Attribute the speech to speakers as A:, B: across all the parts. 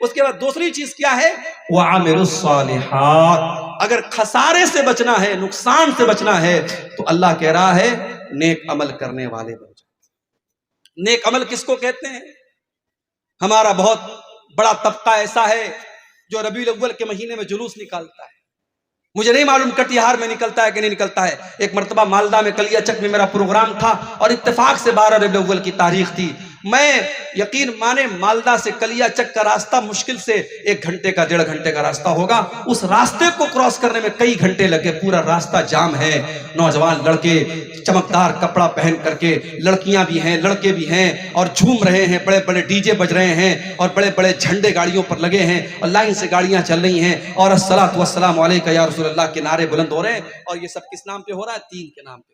A: اس کے بعد دوسری چیز کیا ہے؟ وَعَمِلُوا الصَّالِحَاتِ، اگر خسارے سے بچنا ہے، نقصان سے بچنا ہے تو اللہ کہہ رہا ہے نیک عمل کرنے والے بن جاؤ۔ نیک عمل کس کو کہتے ہیں؟ ہمارا بہت بڑا طبقہ ایسا ہے جو ربیع الاول کے مہینے میں جلوس نکالتا ہے، مجھے نہیں معلوم کٹیہار میں نکلتا ہے کہ نہیں نکلتا ہے۔ ایک مرتبہ مالدہ میں کلیا چک میں میرا پروگرام تھا اور اتفاق سے 12 ربیع الاول کی تاریخ تھی۔ میں یقین مانے مالدہ سے کلیا چک کا راستہ مشکل سے 1 گھنٹے کا 1.5 گھنٹے کا راستہ ہوگا، اس راستے کو کراس کرنے میں کئی گھنٹے لگے، پورا راستہ جام ہے، نوجوان لڑکے چمکدار کپڑا پہن کر کے، لڑکیاں بھی ہیں لڑکے بھی ہیں اور جھوم رہے ہیں، بڑے بڑے ڈی جے بج رہے ہیں اور بڑے بڑے جھنڈے گاڑیوں پر لگے ہیں اور لائن سے گاڑیاں چل رہی ہیں اور الصلاۃ والسلام علیک یا رسول اللہ کے نعرے بلند ہو رہے ہیں، اور یہ سب کس نام پہ ہو رہا ہے؟ دین کے نام پہ،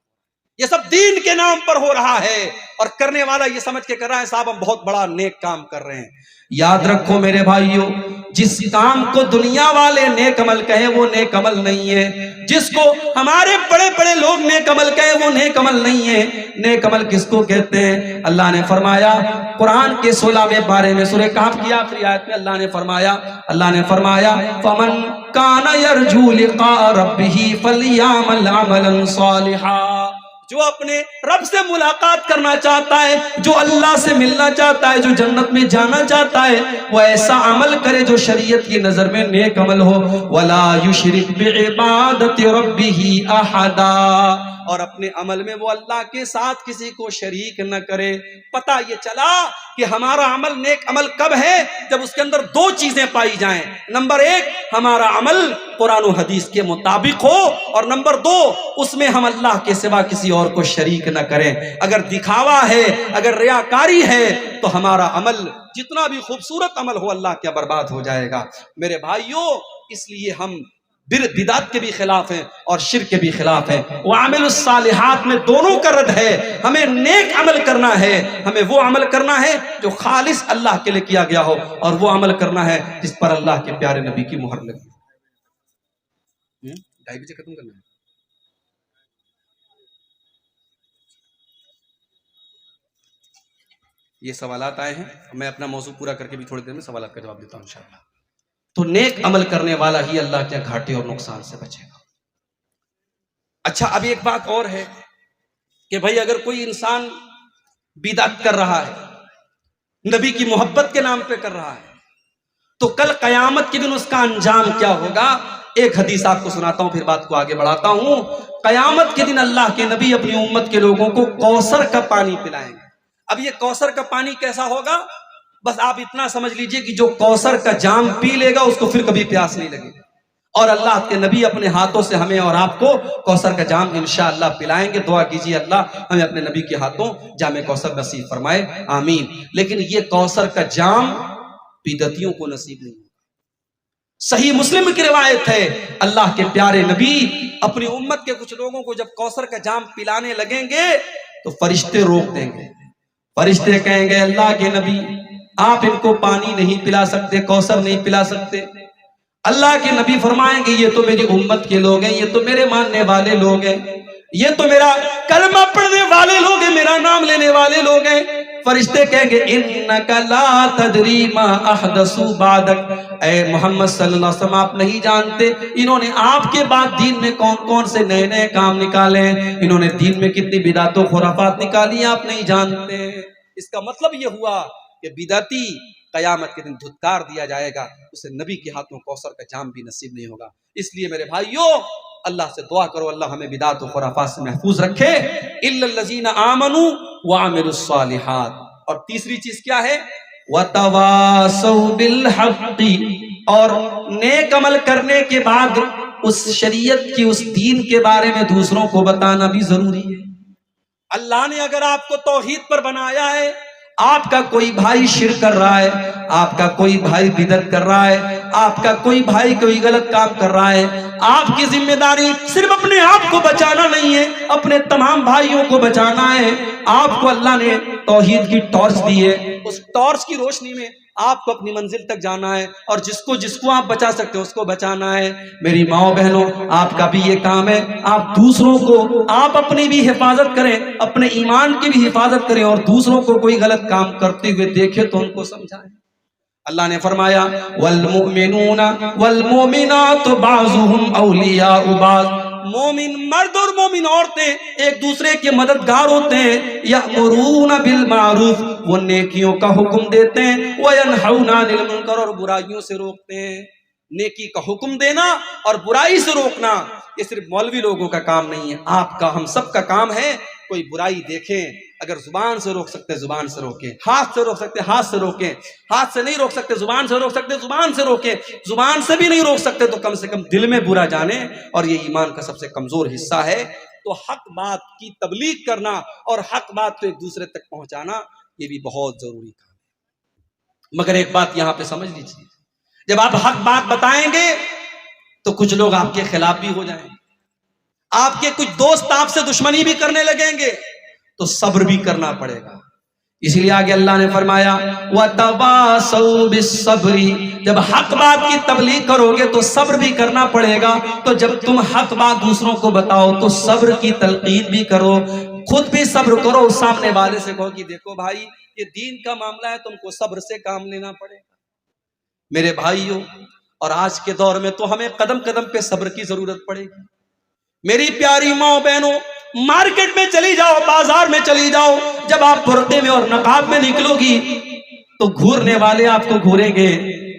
A: یہ سب دین کے نام پر ہو رہا ہے، اور کرنے والا یہ سمجھ کے کر رہا ہے صاحب ہم بہت بڑا نیک کام کر رہے ہیں۔ یاد رکھو میرے بھائیوں، جس کام کو دنیا والے نیک عمل کہیں وہ نیک عمل نہیں ہے، جس کو ہمارے بڑے بڑے لوگ نیک عمل کہیں وہ نیک عمل نہیں ہے۔ نیک عمل کس کو کہتے ہیں؟ اللہ نے فرمایا قرآن کے 16ویں پارے میں سورہ کہف کی آخری آیت میں اللہ نے فرمایا فَمَنْ كَانَ يَرْجُو لِقَاءَ رَبِّهِ فَلْيَعْمَلْ عَمَلًا صَالِحًا، جو اپنے رب سے ملاقات کرنا چاہتا ہے، جو اللہ سے ملنا چاہتا ہے، جو جنت میں جانا چاہتا ہے، وہ ایسا عمل کرے جو شریعت کی نظر میں نیک عمل ہو۔ وَلَا يُشْرِكْ بِعِبَادَةِ رَبِّهِ أَحَدًا، اور اپنے عمل میں وہ اللہ کے ساتھ کسی کو شریک نہ کرے۔ پتہ یہ چلا کہ ہمارا عمل نیک عمل کب ہے؟ جب اس کے اندر 2 چیزیں پائی جائیں۔ نمبر 1، ہمارا عمل قرآن و حدیث کے مطابق ہو، اور نمبر 2، اس میں ہم اللہ کے سوا کسی اور کو شریک نہ کریں۔ اگر دکھاوا ہے، اگر ریاکاری ہے تو ہمارا عمل جتنا بھی خوبصورت عمل ہو اللہ کیا برباد ہو جائے گا۔ میرے بھائیوں، اس لیے ہم بدعت کے بھی خلاف ہیں اور شرک کے بھی خلاف ہیں۔ وعمل الصالحات میں دونوں کا رد ہے۔ ہمیں نیک عمل کرنا ہے، ہمیں وہ عمل کرنا ہے جو خالص اللہ کے لیے کیا گیا ہو، اور وہ عمل کرنا ہے جس پر اللہ کے پیارے نبی کی مہر لگی۔ 2:30 بجے ختم کرنا ہے۔ یہ سوالات آئے ہیں، میں اپنا موضوع پورا کر کے بھی تھوڑی دیر میں سوالات کا جواب دیتا ہوں انشاءاللہ۔ تو نیک عمل کرنے والا ہی اللہ کے گھاٹے اور نقصان سے بچے گا۔ اچھا، اب ایک بات اور ہے کہ بھائی اگر کوئی انسان بدعت کر رہا ہے، نبی کی محبت کے نام پہ کر رہا ہے، تو کل قیامت کے دن اس کا انجام کیا ہوگا؟ ایک حدیث آپ کو سناتا ہوں، پھر بات کو آگے بڑھاتا ہوں۔ قیامت کے دن اللہ کے نبی اپنی امت کے لوگوں کو کوثر کا پانی پلائیں گے۔ اب یہ کوثر کا پانی کیسا ہوگا؟ بس آپ اتنا سمجھ لیجئے کہ جو کوثر کا جام پی لے گا اس کو پھر کبھی پیاس نہیں لگے گی، اور اللہ کے نبی اپنے ہاتھوں سے ہمیں اور آپ کو کوثر کا جام انشاءاللہ پلائیں گے۔ دعا کیجئے اللہ ہمیں اپنے نبی کے ہاتھوں جام کوثر نصیب فرمائے، آمین۔ لیکن یہ کوثر کا جام بدعتیوں کو نصیب نہیں ہوگا۔ صحیح مسلم کی روایت ہے، اللہ کے پیارے نبی اپنی امت کے کچھ لوگوں کو جب کوثر کا جام پلانے لگیں گے تو فرشتے روک دیں گے۔ فرشتے کہیں گے اللہ کے نبی آپ ان کو پانی نہیں پلا سکتے، کوثر نہیں پلا سکتے۔ اللہ کے نبی فرمائیں گے یہ تو میری امت کے لوگ ہیں، یہ تو میرے ماننے والے لوگ ہیں، یہ تو میرا کلمہ پڑھنے والے لوگ ہیں، میرا نام لینے والے لوگ ہیں۔ فرشتے کہیں گے انک لا تدری ما احدثوا بعدک، اے محمد صلی اللہ علیہ وسلم آپ نہیں جانتے انہوں نے آپ کے بعد دین میں کون کون سے نئے نئے کام نکالے ہیں، انہوں نے دین میں کتنی بدعت و خرافات نکالی ہیں آپ نہیں جانتے۔ اس کا مطلب یہ ہوا کہ بدعتی قیامت کے دن دھتکار دیا جائے گا، اسے نبی کے ہاتھوں کوثر کا جام بھی نصیب نہیں ہوگا۔ اس لیے میرے بھائیوں اللہ سے دعا کرو اللہ ہمیں بدعت و خرافات سے محفوظ رکھے۔ الا الذین آمنوا وعملوا الصالحات۔ اور تیسری چیز کیا ہے؟ وتواصوا بالحق، اور نیک عمل کرنے کے بعد اس شریعت کی اس دین کے بارے میں دوسروں کو بتانا بھی ضروری ہے۔ اللہ نے اگر آپ کو توحید پر بنایا ہے، آپ کا کوئی بھائی شرک کر رہا ہے، آپ کا کوئی بھائی بدعت کر رہا ہے، آپ کا کوئی بھائی کوئی غلط کام کر رہا ہے، آپ کی ذمہ داری صرف اپنے آپ کو بچانا نہیں ہے، اپنے تمام بھائیوں کو بچانا ہے۔ آپ کو اللہ نے توحید کی ٹارچ دی ہے، اس ٹارچ کی روشنی میں آپ کو اپنی منزل تک جانا ہے، اور جس کو آپ بچا سکتے ہیں اس کو بچانا ہے۔ میری ماؤں بہنوں آپ کا بھی یہ کام ہے، آپ دوسروں کو، آپ اپنی بھی حفاظت کریں، اپنے ایمان کی بھی حفاظت کریں، اور دوسروں کو کوئی غلط کام کرتے ہوئے دیکھے تو ان کو سمجھائیں۔ اللہ نے فرمایا والمؤمنون والمؤمنات بعضهم اولیاء بعض، مومن مرد اور مومن عورتیں ایک دوسرے کے مددگار ہوتے ہیں. یأمرون بالمعروف، وہ نیکیوں کا حکم دیتے ہیں، وینہون عن المنکر، اور برائیوں سے روکتے ہیں. نیکی کا حکم دینا اور برائی سے روکنا یہ صرف مولوی لوگوں کا کام نہیں ہے، آپ کا ہم سب کا کام ہے. کوئی برائی دیکھیں، اگر زبان سے روک سکتے زبان سے روکیں، ہاتھ سے روک سکتے ہاتھ سے روکیں، ہاتھ سے نہیں روک سکتے زبان سے روک سکتے زبان سے روکیں، زبان سے بھی نہیں روک سکتے تو کم سے کم دل میں برا جانیں، اور یہ ایمان کا سب سے کمزور حصہ ہے. تو حق بات کی تبلیغ کرنا اور حق بات کو ایک دوسرے تک پہنچانا یہ بھی بہت ضروری کام ہے. مگر ایک بات یہاں پہ سمجھ لیجیے، جب آپ حق بات بتائیں گے تو کچھ لوگ آپ کے خلاف بھی ہو جائیں گے، آپ کے کچھ دوست آپ سے دشمنی بھی کرنے لگیں گے، تو صبر بھی کرنا پڑے گا. اسی لیے آگے اللہ نے فرمایا وَتَوَاصَوْا بِالصَّبْرِ، جب حق بات کی تبلیغ کرو گے تو صبر بھی کرنا پڑے گا. تو جب تم حق بات دوسروں کو بتاؤ تو صبر کی تلقین بھی کرو، خود بھی صبر کرو. سامنے والے سے کہو کہ دیکھو بھائی یہ دین کا معاملہ ہے، تم کو صبر سے کام لینا پڑے گا. میرے بھائیوں، اور آج کے دور میں تو ہمیں قدم قدم پہ صبر کی ضرورت پڑے گی. میری پیاری ماں بہنوں، مارکیٹ میں چلی جاؤ، بازار میں چلی جاؤ، جب آپ پردے میں اور نقاب میں نکلو گی تو گھورنے والے آپ کو گھوریں گے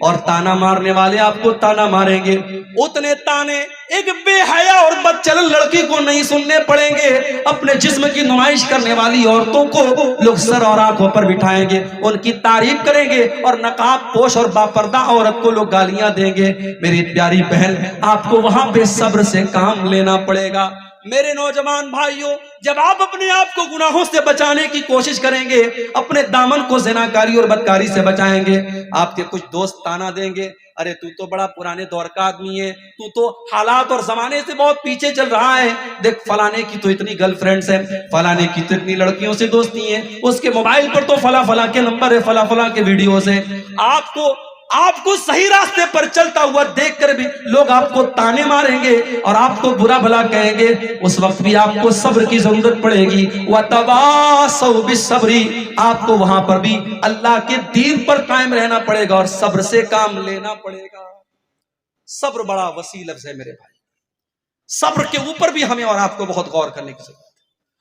A: اور تانا مارنے والے آپ کو تانا ماریں گے. اتنے تانے ایک بے حیا اور بدچلن لڑکی کو نہیں سننے پڑیں گے. اپنے جسم کی نمائش کرنے والی عورتوں کو لوگ سر اور آنکھوں پر بٹھائیں گے، ان کی تعریف کریں گے، اور نقاب پوش اور باپردہ عورت کو لوگ گالیاں دیں گے. میری پیاری بہن، آپ کو وہاں پہ صبر سے کام لینا پڑے گا. میرے نوجوان بھائیوں، جب آپ اپنے آپ کو گناہوں سے بچانے کی کوشش کریں گے، اپنے دامن کو زناکاری اور بدکاری سے بچائیں گے، آپ کے کچھ دوست تانا دیں گے، ارے تو تو بڑا پرانے دور کا آدمی ہے، تو تو حالات اور زمانے سے بہت پیچھے چل رہا ہے. دیکھ فلانے کی تو اتنی گرل فرینڈز ہیں، فلانے کی تو اتنی لڑکیوں سے دوستی ہیں، اس کے موبائل پر تو فلاں فلاں کے نمبر ہے، فلاں فلاں کے ویڈیوز ہیں. آپ کو صحیح راستے پر چلتا ہوا دیکھ کر بھی لوگ آپ کو تانے ماریں گے اور آپ کو برا بھلا کہیں گے. اس وقت بھی آپ کو صبر کی ضرورت پڑے گی. وَتَوَاصَوْا بِالصَّبْرِ، آپ کو وہاں پر بھی اللہ کے دین پر قائم رہنا پڑے گا اور صبر سے کام لینا پڑے گا. صبر بڑا وسیع لفظ ہے میرے بھائی. صبر کے اوپر بھی ہمیں اور آپ کو بہت غور کرنے کی ضرورت ہے.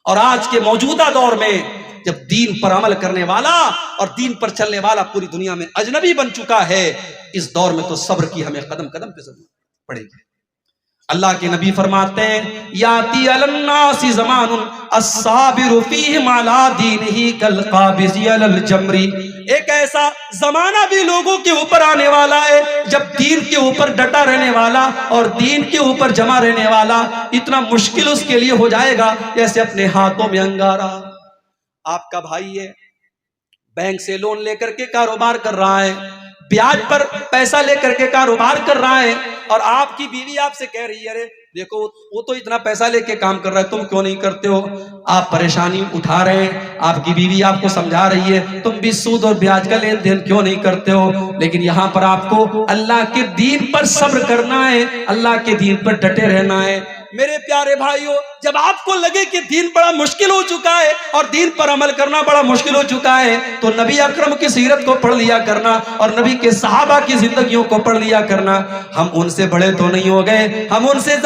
A: اور آج کے موجودہ دور میں جب دین پر عمل کرنے والا اور دین پر چلنے والا پوری دنیا میں اجنبی بن چکا ہے، اس دور میں تو صبر کی ہمیں قدم قدم پہ ضرورت پڑے گی. اللہ کے نبی فرماتے ہیں یاتی علی الناس زمان الصابر فیہم علی دینہ کالقابض علی الجمر، ایک ایسا زمانہ بھی لوگوں کے اوپر آنے والا ہے جب دین کے اوپر ڈٹا رہنے والا اور دین کے اوپر جمع رہنے والا اتنا مشکل اس کے لیے ہو جائے گا جیسے اپنے ہاتھوں میں انگارہ. آپ کا بھائی ہے، بینک سے لون لے کر کے کاروبار کر رہا ہے، بیاج پر پیسہ لے کر کے کاروبار کر رہا ہے، اور آپ کی بیوی آپ سے کہہ رہی ہے ارے دیکھو وہ تو اتنا پیسہ لے کے کام کر رہا ہے، تم کیوں نہیں کرتے ہو؟ آپ پریشانی اٹھا رہے ہیں، آپ کی بیوی آپ کو سمجھا رہی ہے تم بھی سود اور بیاج کا لین دین کیوں نہیں کرتے ہو. لیکن یہاں پر آپ کو اللہ کے دین پر صبر کرنا ہے، اللہ کے دین پر ڈٹے رہنا ہے. میرے پیارے بھائیوں، جب آپ کو لگے کہ دین بڑا مشکل ہو چکا ہے اور دین پر عمل کرنا بڑا مشکل ہو چکا ہے تو نبی اکرم کی سیرت کو پڑھ لیا کرنا اور نبی کے صحابہ کی زندگیوں کو پڑھ لیا کرنا. ہم ان سے بڑے تو نہیں ہو گئے، ہم ان سے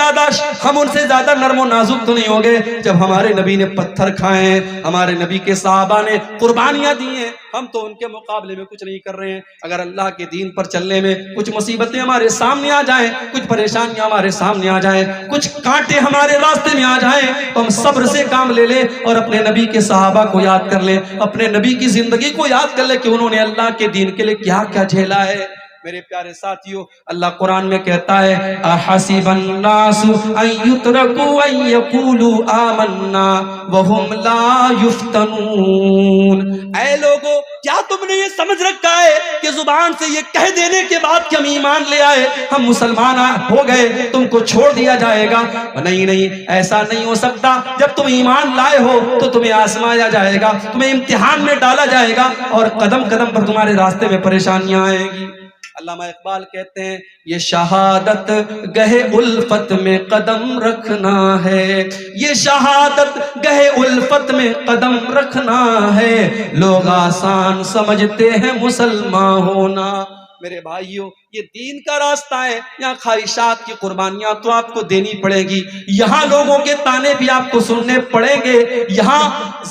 A: زیادہ نرم و نازک تو نہیں ہو گئے. جب ہمارے نبی نے پتھر کھائے ہیں، ہمارے نبی کے صحابہ نے قربانیاں دی ہیں، ہم تو ان کے مقابلے میں کچھ نہیں کر رہے ہیں. اگر اللہ کے دین پر چلنے میں کچھ مصیبتیں ہمارے سامنے آ جائیں، کچھ پریشانیاں ہمارے سامنے آ جائیں، کچھ کانٹے ہمارے راستے میں آ جائیں تو ہم صبر سے کام لے لیں اور اپنے نبی کے صحابہ کو یاد کر لیں، اپنے نبی کی زندگی کو یاد کر لیں کہ انہوں نے اللہ کے دین کے لیے کیا کیا جھیلا ہے. میرے پیارے ساتھیوں، اللہ قرآن میں کہتا ہے احسب الناس ان یترکوا ان یقولوا آمنا وهم لا یفتنون، اے لوگو کیا تم نے یہ سمجھ رکھا ہے کہ زبان سے یہ کہہ دینے کے بعد کہ ہم ایمان لے آئے، ہم مسلمان ہو گئے، تم کو چھوڑ دیا جائے گا؟ نہیں، ایسا نہیں ہو سکتا. جب تم ایمان لائے ہو تو تمہیں آزمایا جائے گا، تمہیں امتحان میں ڈالا جائے گا اور قدم قدم پر تمہارے راستے میں پریشانیاں آئیں گی. علامہ اقبال کہتے ہیں یہ شہادت گہے الفت میں قدم رکھنا ہے، یہ شہادت گہے الفت میں قدم رکھنا ہے، لوگ آسان سمجھتے ہیں مسلمان ہونا۔ میرے بھائیوں یہ دین کا راستہ ہے، یہاں خواہشات کی قربانیاں تو آپ کو دینی پڑے گی، یہاں لوگوں کے تانے بھی آپ کو سننے پڑیں گے، یہاں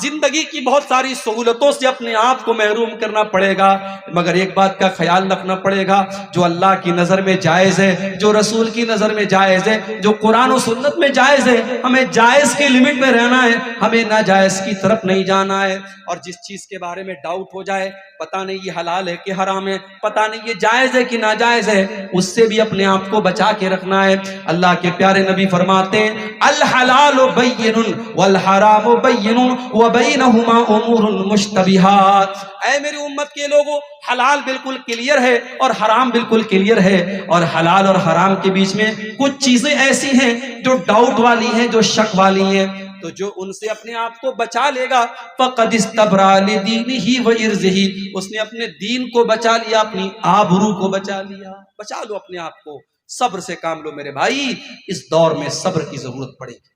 A: زندگی کی بہت ساری سہولتوں سے اپنے آپ کو محروم کرنا پڑے گا، مگر ایک بات کا خیال رکھنا پڑے گا، جو اللہ کی نظر میں جائز ہے، جو رسول کی نظر میں جائز ہے، جو قرآن و سنت میں جائز ہے، ہمیں جائز کے لمٹ میں رہنا ہے، ہمیں ناجائز کی طرف نہیں جانا ہے۔ اور جس چیز کے بارے میں ڈاؤٹ ہو جائے، پتہ نہیں یہ حلال ہے کہ حرام ہے، پتہ نہیں یہ جائز ہے کہ ناجائز ہے، اس سے بھی اپنے آپ کو بچا کے رکھنا ہے۔ اللہ کے پیارے نبی فرماتے ہیں الحلال بین والحرام بین وبینہما امور مشتبہات، اے میری امت کے لوگوں حلال بالکل کلیئر ہے اور حرام بالکل کلیئر ہے، اور حلال اور حرام کے بیچ میں کچھ چیزیں ایسی ہیں جو ڈاؤٹ والی ہیں، جو شک والی ہیں، تو جو ان سے اپنے آپ کو بچا لے گا فقد استبرأ لدینہ وعرضہ، اس نے اپنے دین کو بچا لیا، اپنی آبرو کو بچا لیا۔ بچا لو اپنے آپ کو، صبر سے کام لو میرے بھائی، اس دور میں صبر کی ضرورت پڑے گی،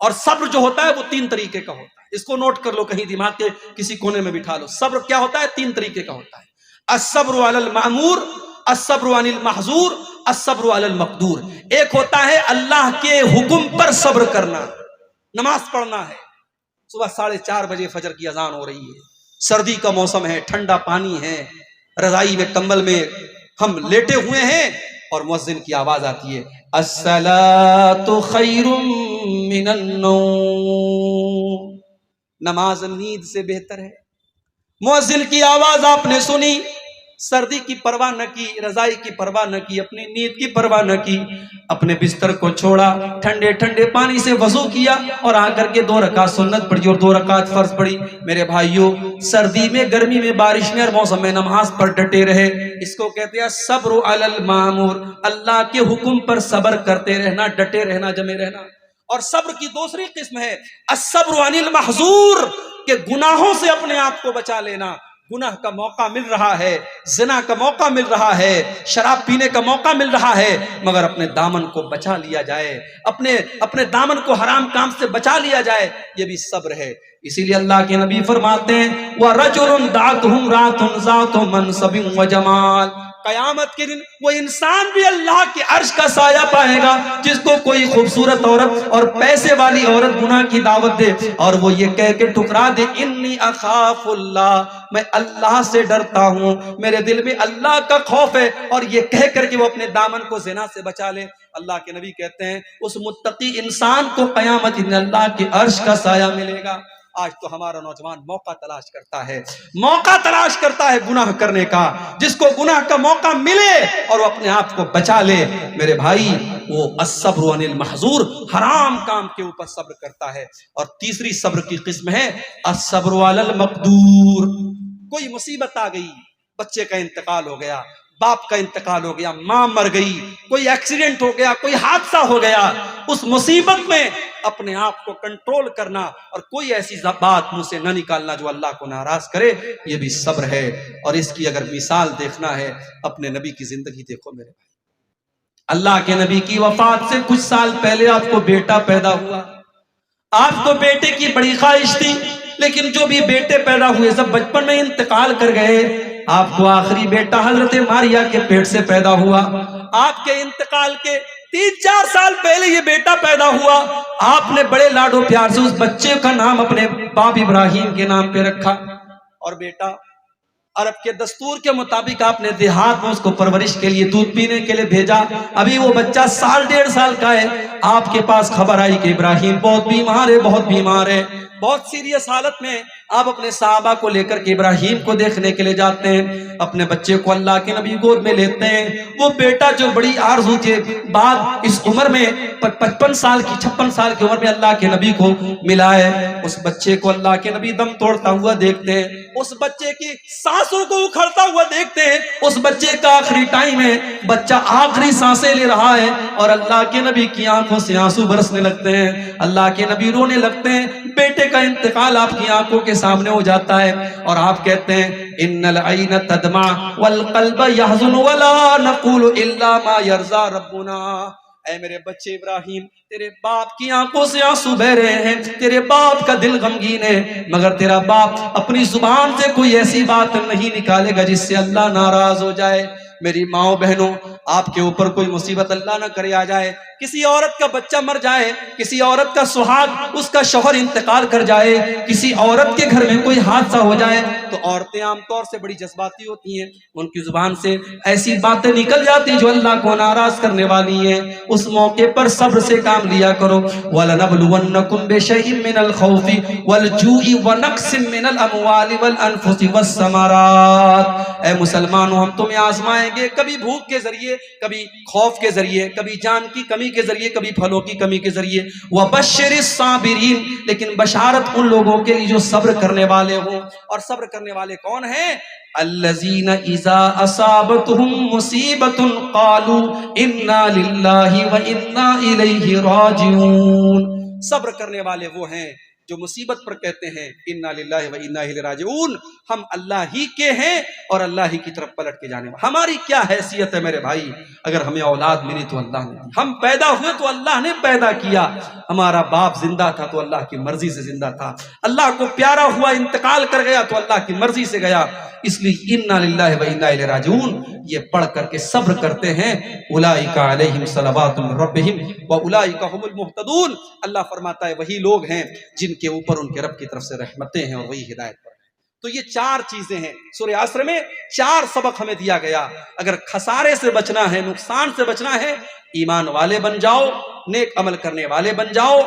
A: اور صبر جو ہوتا ہے وہ 3 طریقے کا ہوتا ہے، اس کو نوٹ کر لو، کہیں دماغ کے کسی کونے میں بٹھا لو۔ صبر کیا ہوتا ہے؟ 3 طریقے کا ہوتا ہے، الصبر علی المأمور، الصبر عن المحظور، الصبر علی المقدور۔ ایک ہوتا ہے اللہ کے حکم پر صبر کرنا، نماز پڑھنا ہے، صبح 4:30 بجے فجر کی اذان ہو رہی ہے، سردی کا موسم ہے، ٹھنڈا پانی ہے، رضائی میں کمبل میں ہم لیٹے ہوئے ہیں، اور مؤذن کی آواز آتی ہے الصلاۃ خیر من النوم، نماز نیند سے بہتر ہے۔ مؤذن کی آواز آپ نے سنی، سردی کی پرواہ نہ کی، رضائی کی پرواہ نہ کی، اپنی نیند کی پرواہ نہ کی، اپنے بستر کو چھوڑا، ٹھنڈے ٹھنڈے پانی سے وضو کیا اور آ کر کے 2 رکعت سنت پڑھی اور 2 رکعت فرض پڑھی۔ میرے بھائیوں سردی میں، گرمی میں، بارش میں، ہر موسم میں نماز پر ڈٹے رہے، اس کو کہتے ہیں صبر علی المامور، اللہ کے حکم پر صبر کرتے رہنا، ڈٹے رہنا، جمے رہنا۔ اور صبر کی دوسری قسم ہے الصبر عن المحظور، کہ گناہوں سے اپنے آپ کو بچا لینا۔ گناہ کا موقع مل رہا ہے، زنا کا موقع مل رہا ہے، شراب پینے کا موقع مل رہا ہے، مگر اپنے دامن کو بچا لیا جائے، اپنے دامن کو حرام کام سے بچا لیا جائے، یہ بھی صبر ہے۔ اسی لیے اللہ کے نبی فرماتے ہیں وَرَجُلٌ دَعَتْهُ امْرَأَةٌ ذَاتُ مَنْصَبٍ وَجَمَالٍ، قیامت کے دن وہ انسان بھی اللہ کے عرش کا سایہ پائے گا جس کو کوئی خوبصورت عورت اور پیسے والی عورت گناہ کی دعوت دے اور وہ یہ کہہ کے ٹھکرا دے انی اخاف اللہ، میں اللہ سے ڈرتا ہوں، میرے دل میں اللہ کا خوف ہے، اور یہ کہہ کر کے وہ اپنے دامن کو زنا سے بچا لے، اللہ کے نبی کہتے ہیں اس متقی انسان کو قیامت دن اللہ کے عرش کا سایہ ملے گا۔ آج تو ہمارا نوجوان موقع تلاش کرتا ہے گناہ کرنے کا، جس کو گناہ کا موقع ملے اور وہ اپنے آپ کو بچا لے، میرے بھائی وہ الصبر عن المحظور، حرام کام کے اوپر صبر کرتا ہے۔ اور تیسری صبر کی قسم ہے الصبر علی المقدور، کوئی مصیبت آ گئی، بچے کا انتقال ہو گیا، باپ کا انتقال ہو گیا، ماں مر گئی، کوئی ایکسیڈنٹ ہو گیا، کوئی حادثہ ہو گیا، اس مصیبت میں اپنے آپ کو کنٹرول کرنا اور کوئی ایسی بات منہ سے نہ نکالنا جو اللہ کو ناراض کرے، یہ بھی صبر ہے۔ اور اس کی اگر مثال دیکھنا ہے اپنے نبی کی زندگی دیکھو میرے بھائی، اللہ کے نبی کی وفات سے کچھ سال پہلے آپ کو بیٹا پیدا ہوا، آپ کو بیٹے کی بڑی خواہش تھی، لیکن جو بھی بیٹے پیدا ہوئے سب بچپن میں انتقال کر گئے۔ آپ کو آخری بیٹا حضرت ماریا کے پیٹ سے پیدا ہوا، آپ کے انتقال کے 3-4 سال پہلے یہ بیٹا پیدا ہوا، آپ نے بڑے لاڈو پیار سے اس بچے کا نام اپنے باپ ابراہیم کے نام پہ رکھا، اور بیٹا عرب کے دستور کے مطابق آپ نے دیہات میں اس کو پرورش کے لیے دودھ پینے کے لیے بھیجا۔ ابھی وہ بچہ 1.5 سال کا ہے، آپ کے پاس خبر آئی کہ ابراہیم بہت بیمار ہے، بہت سیریس حالت میں۔ آپ اپنے صحابہ کو لے کر کے ابراہیم کو دیکھنے کے لیے جاتے ہیں، اپنے بچے کو اللہ کے نبی گود میں لیتے ہیں۔ وہ بیٹا جو بڑی آرزو کے بعد اس عمر میں 56 سال کی عمر میں اللہ کے نبی کو ملا ہے، اس بچے کو اللہ کے نبی دم توڑتا ہوا دیکھتے ہیں، اس بچے کی سانسوں کو اکھڑتا ہوا دیکھتے ہیں، اس بچے کا آخری ٹائم ہے، بچہ آخری سانسیں لے رہا ہے، اور اللہ کے نبی کی آنکھوں سے آنسو برسنے لگتے ہیں، اللہ کے نبی رونے لگتے ہیں۔ بیٹے کا انتقال آپ کی آنکھوں کے سامنے ہو جاتا ہے اور آپ کہتے ہیں ان العین تدمع والقلب يحزن ولا نقول الا ما يرضى ربنا. اے میرے بچے ابراہیم، تیرے باپ کی آنکھوں سے آنسو بہ رہے ہیں، تیرے باپ کا دل غمگین ہے، مگر تیرا باپ اپنی زبان سے کوئی ایسی بات نہیں نکالے گا جس سے اللہ ناراض ہو جائے. میری ماؤں بہنوں، آپ کے اوپر کوئی مصیبت اللہ نہ کرے آ جائے، کسی عورت کا بچہ مر جائے، کسی عورت کا سہاگ اس کا شوہر انتقال کر جائے، کسی عورت کے گھر میں کوئی حادثہ ہو جائے، تو عورتیں عام طور سے بڑی جذباتی ہوتی ہیں، ان کی زبان سے ایسی باتیں نکل جاتی ہیں جو اللہ کو ناراض کرنے والی ہیں. اس موقع پر صبر سے کام لیا کرو. وَلَنَبْلُوَنَّكُمْ بِشَيْءٍ مِّنَ الْخَوْفِ وَالْجُوعِ وَنَقْصٍ مِّنَ الْأَمْوَالِ وَالْأَنفُسِ وَالثَّمَرَاتِ. اے مسلمانوں، ہم تمہیں آزمائیں گے، کبھی بھوک کے ذریعے، کبھی خوف کے ذریعے، کبھی جان کی کمی کے ذریعے، کبھی پھلوں کی کمی کے ذریعے. وَبَشِّرِ الصَّابِرِينَ، لیکن بشارت ان لوگوں کے لیے جو صبر کرنے والے ہوں. اور صبر کرنے والے کون ہیں؟ الذین اذا اصابتهم مصیبۃ قالوا انا للہ وانا الیہ راجعون. صبر کرنے والے وہ ہیں جو مصیبت پر کہتے ہیں انا للہ وانا الیہ راجعون، ہم اللہ ہی کے ہیں اور اللہ ہی کی طرف پلٹ کے جانے والے. ہماری کیا حیثیت ہے میرے بھائی؟ اگر ہمیں اولاد ملی تو اللہ نے دی، ہم پیدا ہوئے تو اللہ نے پیدا کیا، ہمارا باپ زندہ تھا تو اللہ کی مرضی سے زندہ تھا، اللہ کو پیارا ہوا انتقال کر گیا تو اللہ کی مرضی سے گیا. اس لیے انا للہ و انا الیہ راجعون یہ پڑھ کر کے صبر کرتے ہیں. اولئک علیہم صلوات من ربہم واولئک هم المہتدون. اللہ فرماتا ہے وہی لوگ ہیں جن کے اوپر ان کے رب کی طرف سے رحمتیں ہیں اور وہی ہدایت پر ہیں. تو یہ چار چیزیں ہیں سورہ عصر میں، چار سبق ہمیں دیا گیا. اگر خسارے سے بچنا ہے، نقصان سے بچنا ہے، ایمان والے بن جاؤ، نیک عمل کرنے والے بن جاؤ،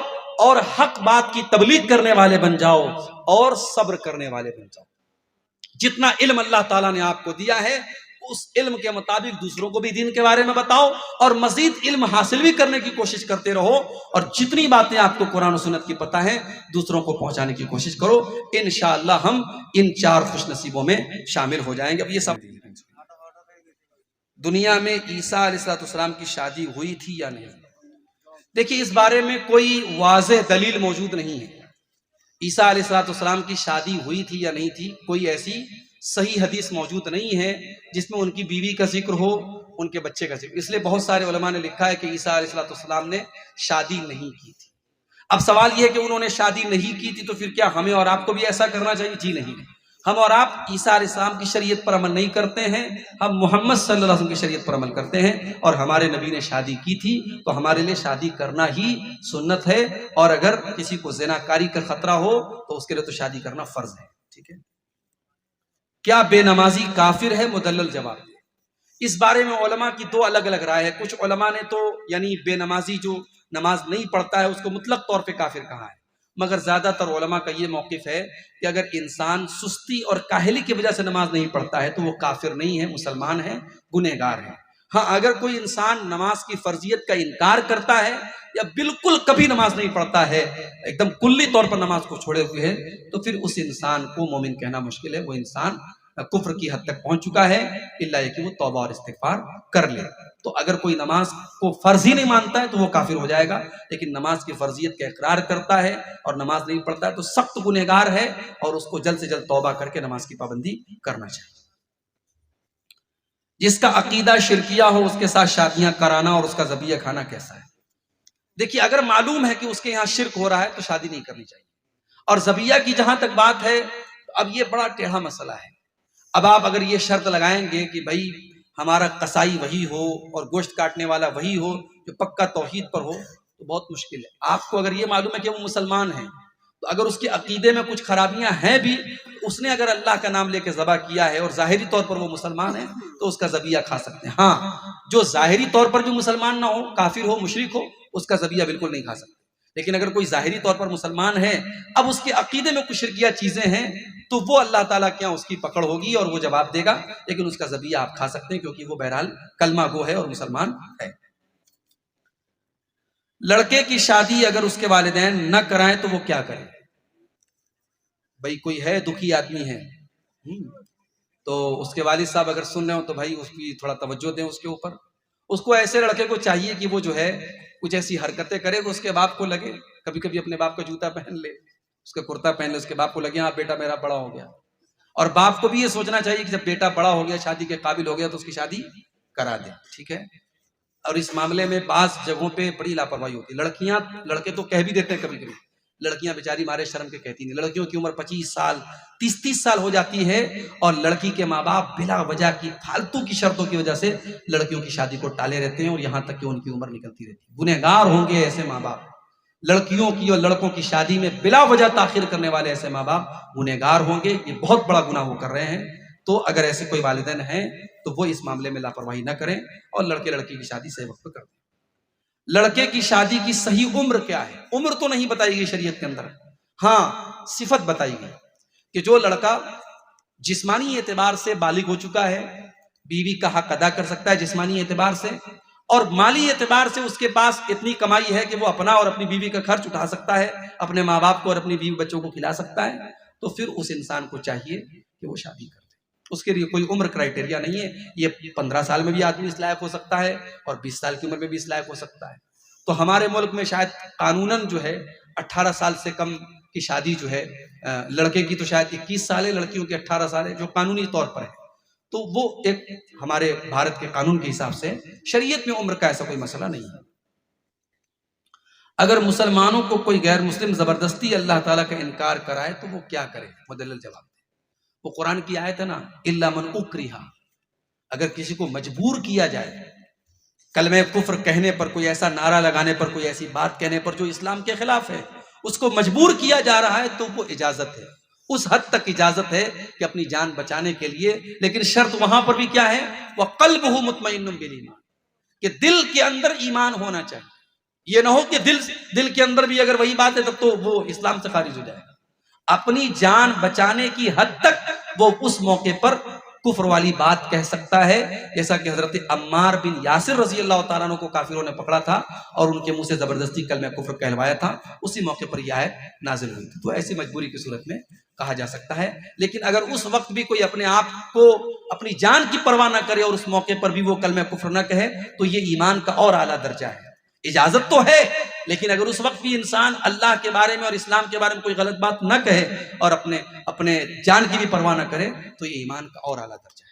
A: اور حق بات کی تبلیغ کرنے والے بن جاؤ، اور صبر کرنے والے بن جاؤ. جتنا علم اللہ تعالیٰ نے آپ کو دیا ہے اس علم کے مطابق دوسروں کو بھی دین کے بارے میں بتاؤ، اور مزید علم حاصل بھی کرنے کی کوشش کرتے رہو، اور جتنی باتیں آپ کو قرآن و سنت کی پتہ ہے دوسروں کو پہنچانے کی کوشش کرو. انشاءاللہ ہم ان چار خوش نصیبوں میں شامل ہو جائیں گے. اب یہ سب دنیا میں عیسیٰ علیہ السلام کی شادی ہوئی تھی یا نہیں؟ دیکھیے اس بارے میں کوئی واضح دلیل موجود نہیں ہے. عیسیٰ علیہ السلام کی شادی ہوئی تھی یا نہیں تھی، کوئی ایسی صحیح حدیث موجود نہیں ہے جس میں ان کی بیوی کا ذکر ہو، ان کے بچے کا ذکر. اس لیے بہت سارے علماء نے لکھا ہے کہ عیسیٰ علیہ السلام نے شادی نہیں کی تھی. اب سوال یہ ہے کہ انہوں نے شادی نہیں کی تھی تو پھر کیا ہمیں اور آپ کو بھی ایسا کرنا چاہیے؟ جی نہیں. ہم اور آپ عیسیٰ علیہ السلام کی شریعت پر عمل نہیں کرتے ہیں، ہم محمد صلی اللہ علیہ وسلم کی شریعت پر عمل کرتے ہیں. اور ہمارے نبی نے شادی کی تھی تو ہمارے لیے شادی کرنا ہی سنت ہے، اور اگر کسی کو زناکاری کا خطرہ ہو تو اس کے لیے تو شادی کرنا فرض ہے. ٹھیک ہے. کیا بے نمازی کافر ہے؟ مدلل جواب. اس بارے میں علماء کی دو الگ الگ رائے ہے. کچھ علماء نے تو یعنی بے نمازی جو نماز نہیں پڑھتا ہے اس کو مطلق طور پہ کافر کہا ہے، مگر زیادہ تر علماء کا یہ موقف ہے کہ اگر انسان سستی اور کاہلی کی وجہ سے نماز نہیں پڑھتا ہے تو وہ کافر نہیں ہے، مسلمان ہے، گنہگار ہے. ہاں اگر کوئی انسان نماز کی فرضیت کا انکار کرتا ہے یا بالکل کبھی نماز نہیں پڑھتا ہے، ایک دم کلی طور پر نماز کو چھوڑے ہوئے ہے، تو پھر اس انسان کو مومن کہنا مشکل ہے. وہ انسان کفر کی حد تک پہنچ چکا ہے، الا یہ کہ وہ توبہ اور استغفار کر لے. تو اگر کوئی نماز کو فرض ہی نہیں مانتا ہے تو وہ کافر ہو جائے گا، لیکن نماز کی فرضیت کا اقرار کرتا ہے اور نماز نہیں پڑھتا ہے تو سخت گنہگار ہے، اور اس کو جلد سے جلد توبہ کر کے نماز کی پابندی کرنا چاہیے. جس کا عقیدہ شرکیہ ہو اس کے ساتھ شادیاں کرانا اور اس کا ذبیحہ کھانا کیسا ہے؟ دیکھیے اگر معلوم ہے کہ اس کے یہاں شرک ہو رہا ہے تو شادی نہیں کرنی چاہیے. اور ذبیحہ کی جہاں تک بات ہے اب یہ بڑا ٹیڑھا مسئلہ ہے. اب آپ اگر یہ شرط لگائیں گے کہ بھائی ہمارا قصائی وہی ہو اور گوشت کاٹنے والا وہی ہو جو پکا توحید پر ہو تو بہت مشکل ہے. آپ کو اگر یہ معلوم ہے کہ وہ مسلمان ہیں تو اگر اس کے عقیدے میں کچھ خرابیاں ہیں بھی، اس نے اگر اللہ کا نام لے کے ذبح کیا ہے اور ظاہری طور پر وہ مسلمان ہے تو اس کا ذبیحہ کھا سکتے ہیں. ہاں جو ظاہری طور پر جو مسلمان نہ ہو، کافر ہو، مشرک ہو، اس کا ذبیحہ بالکل نہیں کھا سکتے. لیکن اگر کوئی ظاہری طور پر مسلمان ہے، اب اس کے عقیدے میں کچھ شرکیہ چیزیں ہیں تو وہ اللہ تعالیٰ کے یہاں اس کی پکڑ ہوگی اور وہ جواب دے گا، لیکن اس کا ذبیحہ آپ کھا سکتے ہیں کیونکہ وہ بہرحال کلمہ گو ہے اور مسلمان ہے. لڑکے کی شادی اگر اس کے والدین نہ کرائیں تو وہ کیا کریں؟ بھائی کوئی ہے دکھی آدمی ہے تو اس کے والد صاحب اگر سن رہے ہو تو بھائی اس کی تھوڑا توجہ دیں اس کے اوپر. اس کو ایسے لڑکے کو چاہیے کہ وہ جو ہے کچھ ایسی حرکتیں کرے کہ اس کے باپ کو لگے، کبھی کبھی اپنے باپ کا جوتا پہن لے اس کا کرتا پہن لے، اس کے باپ کو لگے ہاں بیٹا میرا بڑا ہو گیا. اور باپ کو بھی یہ سوچنا چاہیے کہ جب بیٹا بڑا ہو گیا، شادی کے قابل ہو گیا، تو اس کی شادی کرا دے. ٹھیک ہے. اور اس معاملے میں بعض جگہوں پہ بڑی لاپرواہی ہوتی ہے. لڑکیاں، لڑکے تو کہہ بھی دیتے ہیں کبھی کبھی، لڑکیاں بیچاری مارے شرم کے کہتی نہیں. لڑکیوں کی عمر 25 سال 30 سال ہو جاتی ہے، اور لڑکی کے ماں باپ بلا وجہ کی فالتو کی شرطوں کی وجہ سے لڑکیوں کی شادی کو ٹالے رہتے ہیں، اور یہاں تک کہ ان کی عمر نکلتی رہتی ہے. گنہگار ہوں گے ایسے ماں باپ. لڑکیوں کی اور لڑکوں کی شادی میں بلا وجہ تاخیر کرنے والے ایسے ماں باپ گنہگار ہوں گے. یہ بہت بڑا گناہ وہ کر رہے ہیں. تو اگر ایسے کوئی والدین ہیں تو وہ اس معاملے میں لاپرواہی نہ کریں اور لڑکے لڑکی کی شادی صحیح وقت پہ کر دیں. لڑکے کی شادی کی صحیح عمر کیا ہے؟ عمر تو نہیں بتائی گئی شریعت کے اندر، ہاں صفت بتائی گئی کہ جو لڑکا جسمانی اعتبار سے بالغ ہو چکا ہے، بیوی کا حق ادا کر سکتا ہے جسمانی اعتبار سے، اور مالی اعتبار سے اس کے پاس اتنی کمائی ہے کہ وہ اپنا اور اپنی بیوی کا خرچ اٹھا سکتا ہے، اپنے ماں باپ کو اور اپنی بیوی بچوں کو کھلا سکتا ہے، تو پھر اس انسان کو چاہیے کہ وہ شادی کر دے. اس کے لیے کوئی عمر کرائٹیریا نہیں ہے. یہ 15 سال میں بھی آدمی اس لائق ہو سکتا ہے اور 20 سال کی عمر میں بھی اس لائق ہو سکتا ہے. تو ہمارے ملک میں شاید قانوناً جو ہے 18 سال سے کم کی شادی جو ہے، لڑکے کی تو شاید 21 سال ہے، لڑکیوں کی 18 سال ہے جو قانونی طور پر ہے. تو وہ ایک ہمارے بھارت کے قانون کے حساب سے شریعت میں عمر کا ایسا کوئی مسئلہ نہیں ہے. اگر مسلمانوں کو کوئی غیر مسلم زبردستی اللہ تعالیٰ کا انکار کرائے تو وہ کیا کرے؟ مدلل جواب دے. وہ قرآن کی آیت ہے نا، الا من اکرہ، اگر کسی کو مجبور کیا جائے کلمہ کفر کہنے پر، کوئی ایسا نعرہ لگانے پر، کوئی ایسی بات کہنے پر جو اسلام کے خلاف ہے، اس کو مجبور کیا جا رہا ہے تو وہ اجازت ہے. اس حد تک اجازت ہے کہ اپنی جان بچانے کے لیے، لیکن شرط وہاں پر بھی کیا ہے؟ وَقَلْبُهُ مُطْمَئِنٌ بِالْإِيمَانِ، کہ دل کے اندر ایمان ہونا چاہیے. یہ نہ ہو کہ دل کے اندر بھی اگر وہی بات ہے تب تو وہ اسلام سے خارج ہو جائے گا. اپنی جان بچانے کی حد تک وہ اس موقع پر کفر والی بات کہہ سکتا ہے، جیسا کہ حضرت عمار بن یاسر رضی اللہ تعالیٰ عنہ کو کافروں نے پکڑا تھا اور ان کے منہ سے زبردستی کلمہ کفر کہلوایا تھا. اسی موقع پر یہ آیت نازل ہوئی تھی. تو ایسی مجبوری کی صورت میں کہا جا سکتا ہے. لیکن اگر اس وقت بھی کوئی اپنے آپ کو اپنی جان کی پرواہ نہ کرے اور اس موقع پر بھی وہ کلمہ کفر نہ کہے تو یہ ایمان کا اور اعلیٰ درجہ ہے. اجازت تو ہے، لیکن اگر اس وقت بھی انسان اللہ کے بارے میں اور اسلام کے بارے میں کوئی غلط بات نہ کہے اور اپنے جان کی بھی پرواہ نہ کرے تو یہ ایمان کا اور اعلیٰ درجہ ہے.